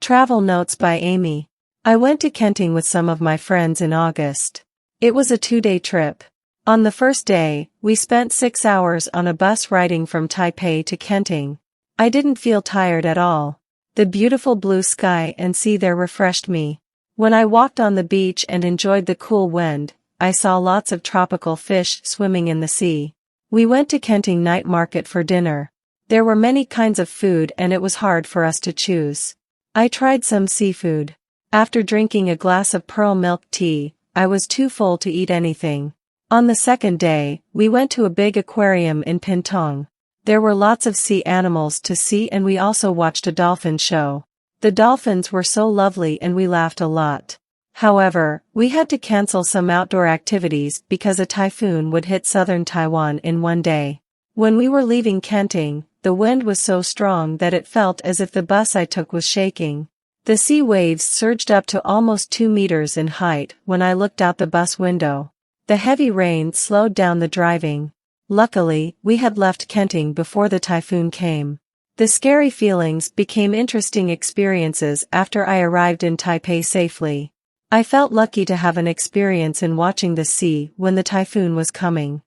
Travel Notes by Amy. I went to Kenting with some of my friends in August. It was a 2-day trip. On the first day, we spent 6 hours on a bus riding from Taipei to Kenting. I didn't feel tired at all. The beautiful blue sky and sea there refreshed me. When I walked on the beach and enjoyed the cool wind, I saw lots of tropical fish swimming in the sea. We went to Kenting night market for dinner. There were many kinds of food and it was hard for us to choose. I tried some seafood. After drinking a glass of pearl milk tea, I was too full to eat anything. On the second day, we went to a big aquarium in Pintong. There were lots of sea animals to see and we also watched a dolphin show. The dolphins were so lovely and we laughed a lot. However, we had to cancel some outdoor activities because a typhoon would hit southern Taiwan in one day. When we were leaving Kenting, the wind was so strong that it felt as if the bus I took was shaking. The sea waves surged up to almost 2 meters in height when I looked out the bus window. The heavy rain slowed down the driving. Luckily, we had left Kenting before the typhoon came. The scary feelings became interesting experiences after I arrived in Taipei safely. I felt lucky to have an experience in watching the sea when the typhoon was coming.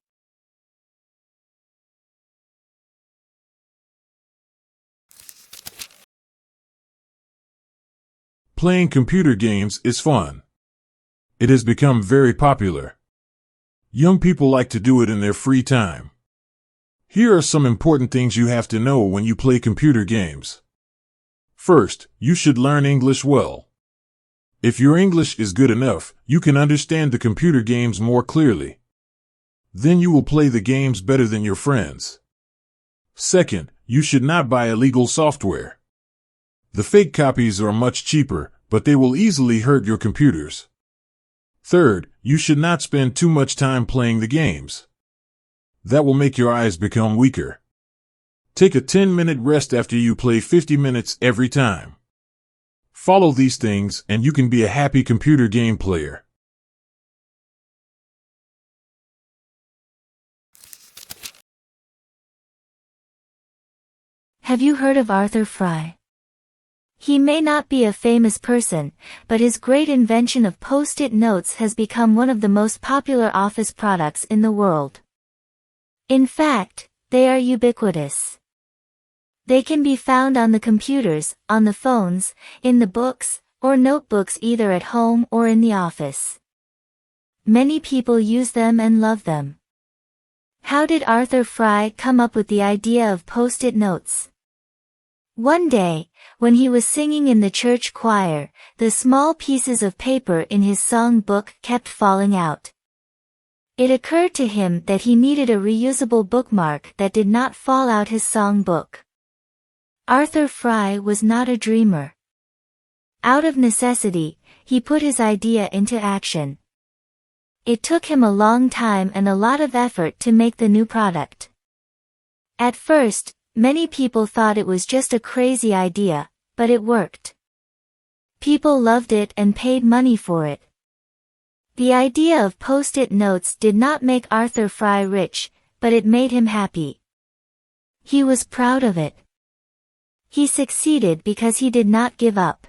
Playing computer games is fun. It has become very popular. Young people like to do it in their free time. Here are some important things you have to know when you play computer games. First, you should learn English well. If your English is good enough, you can understand the computer games more clearly. Then you will play the games better than your friends. Second, you should not buy illegal software. The fake copies are much cheaper, but they will easily hurt your computers. Third, you should not spend too much time playing the games. That will make your eyes become weaker. Take a 10-minute rest after you play 50 minutes every time. Follow these things and you can be a happy computer game player. Have you heard of Arthur Fry? He may not be a famous person, but his great invention of post-it notes has become one of the most popular office products in the world. In fact, they are ubiquitous. They can be found on the computers, on the phones, in the books, or notebooks either at home or in the office. Many people use them and love them. How did Arthur Fry come up with the idea of post-it notes? One day, when he was singing in the church choir, the small pieces of paper in his song book kept falling out. It occurred to him that he needed a reusable bookmark that did not fall out his song book. Arthur Fry was not a dreamer. Out of necessity, he put his idea into action. It took him a long time and a lot of effort to make the new product. At first, many people thought it was just a crazy idea, but it worked. People loved it and paid money for it. The idea of post-it notes did not make Arthur Fry rich, but it made him happy. He was proud of it. He succeeded because he did not give up.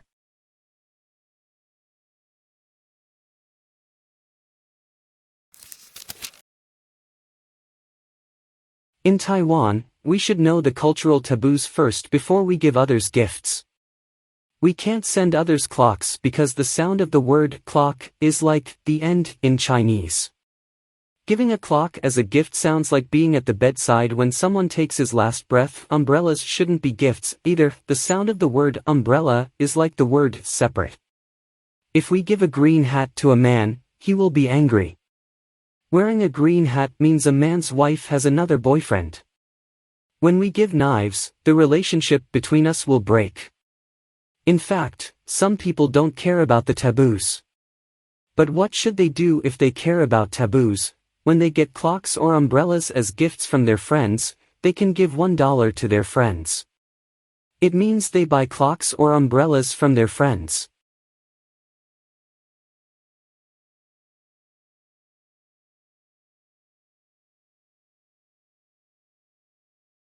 In Taiwan, we should know the cultural taboos first before we give others gifts. We can't send others clocks because the sound of the word clock is like the end in Chinese. Giving a clock as a gift sounds like being at the bedside when someone takes his last breath. Umbrellas shouldn't be gifts either. The sound of the word umbrella is like the word separate. If we give a green hat to a man, he will be angry. Wearing a green hat means a man's wife has another boyfriend. When we give knives, the relationship between us will break. In fact, some people don't care about the taboos. But what should they do if they care about taboos? When they get clocks or umbrellas as gifts from their friends, they can give $1 to their friends. It means they buy clocks or umbrellas from their friends.